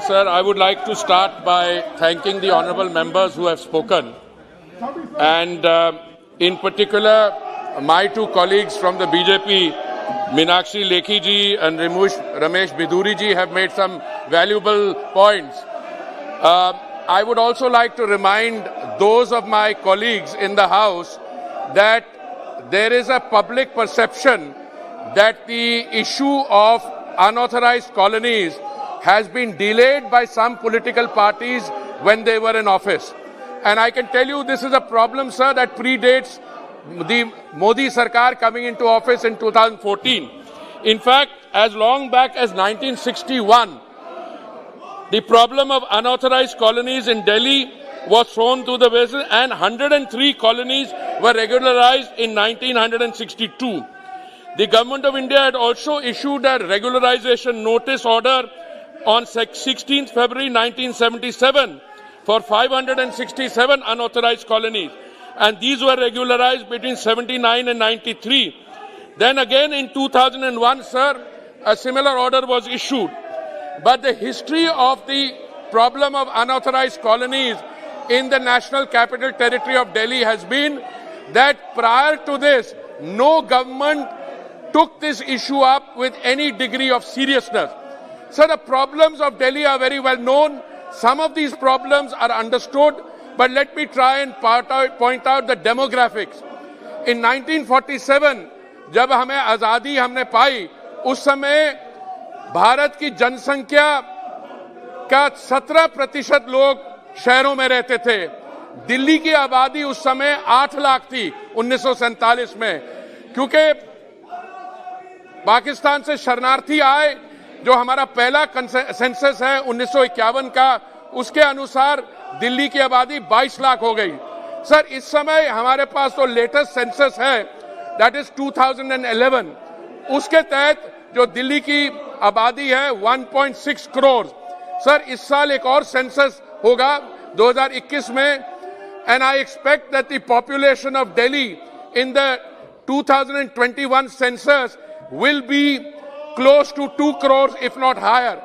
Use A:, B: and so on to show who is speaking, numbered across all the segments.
A: Sir, I would like to start by thanking the honourable members who have spoken, and in particular, my two colleagues from the BJP, Meenakshi Lekhi ji and Ramesh Biduri ji, have made some valuable points. I would also like to remind those of my colleagues in the House that there is a public perception that the issue of unauthorized colonies has been delayed by some political parties when they were in office. And I can tell you this is a problem, sir, that predates the Modi Sarkar coming into office in 2014. In fact, as long back as 1961, the problem of unauthorized colonies in Delhi was thrown to the wayside, and 103 colonies were regularized in 1962. The Government of India had also issued a regularization notice order on 16th February 1977 for 567 unauthorized colonies, and these were regularized between 79 and 93. Then again in 2001, sir, a similar order was issued. But the history of the problem of unauthorized colonies in the National Capital Territory of Delhi has been that prior to this, no government took this issue up with any degree of seriousness. So the problems of Delhi are very well known. Some of these problems are understood, but let me try and point out the demographics. In 1947, जब हमें आज़ादी हमने पाई, उस समय भारत की जनसंख्या का 17% लोग शहरों में रहते थे. दिल्ली की आबादी उस समय 8 लाख थी 1947 में. क्योंकि पाकिस्तान से शरणार्थी आए, जो हमारा पहला सेंसस है 1951 का, उसके अनुसार दिल्ली की आबादी 22 लाख हो गई. सर, इस समय हमारे पास तो लेटेस्ट सेंसस है, दैट इज 2011. उसके तहत जो दिल्ली की आबादी है 1.6 करोड़. सर, इस साल एक और सेंसस होगा 2021 में, and I expect that the population of Delhi in the 2021 census will be close to 2 crores, if not higher.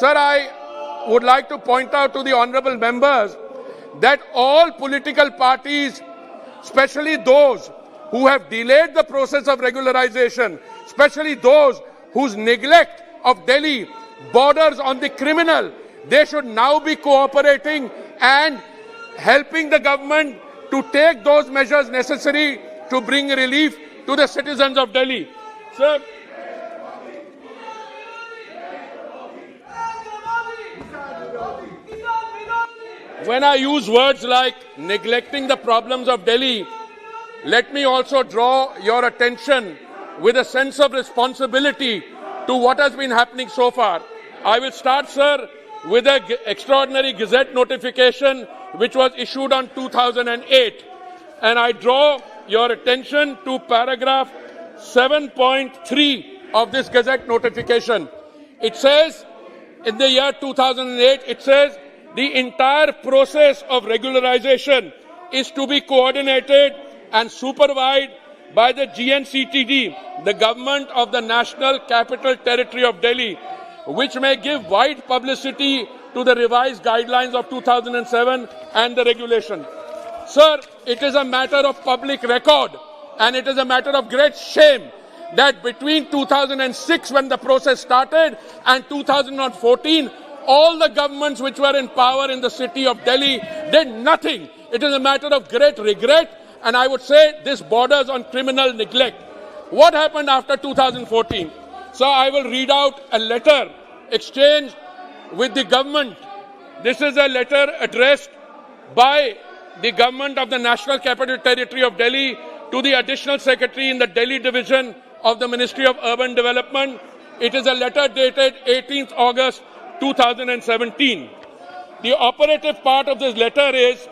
A: Sir, I would like to point out to the honorable members that all political parties, especially those who have delayed the process of regularization, especially those whose neglect of Delhi borders on the criminal, they should now be cooperating and helping the government to take those measures necessary to bring relief to the citizens of Delhi. Sir, when I use words like neglecting the problems of Delhi, let me also draw your attention with a sense of responsibility to what has been happening so far. I will start, sir, with an extraordinary Gazette notification which was issued on 2008. And I draw your attention to paragraph 7.3 of this Gazette notification. It says, in the year 2008, it says, the entire process of regularization is to be coordinated and supervised by the GNCTD, the Government of the National Capital Territory of Delhi, which may give wide publicity to the revised guidelines of 2007 and the regulation. Sir, it is a matter of public record, and it is a matter of great shame that between 2006, when the process started, and 2014, all the governments which were in power in the city of Delhi did nothing. It is a matter of great regret, and I would say this borders on criminal neglect. What happened after 2014? So I will read out a letter exchanged with the government. This is a letter addressed by the government of the National Capital Territory of Delhi to the Additional Secretary in the Delhi Division of the Ministry of Urban Development. It is a letter dated 18th August 2017. The operative part of this letter is,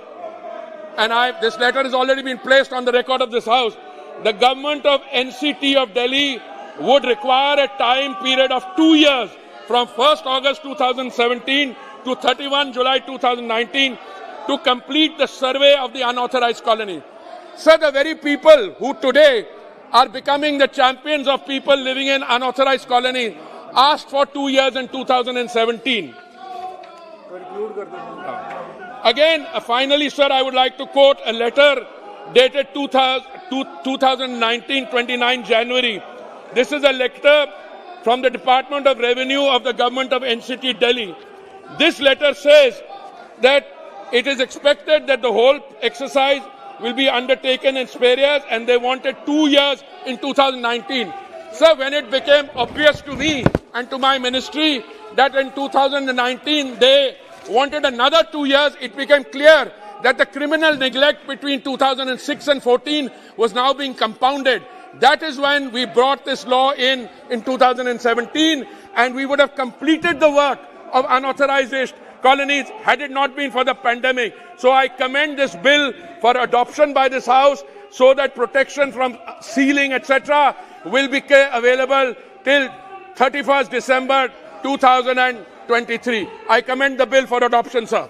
A: and this letter has already been placed on the record of this House, the government of NCT of Delhi would require a time period of 2 years from 1st August 2017 to 31 July 2019 to complete the survey of the unauthorized colony. Sir, the very people who today are becoming the champions of people living in unauthorized colonies asked for 2 years in 2017. Again, finally, sir, I would like to quote a letter dated 2019, 29 January. This is a letter from the Department of Revenue of the Government of NCT Delhi. This letter says that it is expected that the whole exercise will be undertaken in spare years, and they wanted 2 years in 2019. Sir, when it became obvious to me and to my ministry that in 2019 they wanted another 2 years, it became clear that the criminal neglect between 2006 and 14 was now being compounded. That is when we brought this law in 2017, and we would have completed the work of unauthorized colonies had it not been for the pandemic. So I commend this bill for adoption by this House so that protection from sealing, etc., will be available till 31st December 2023. I commend the bill for adoption, sir.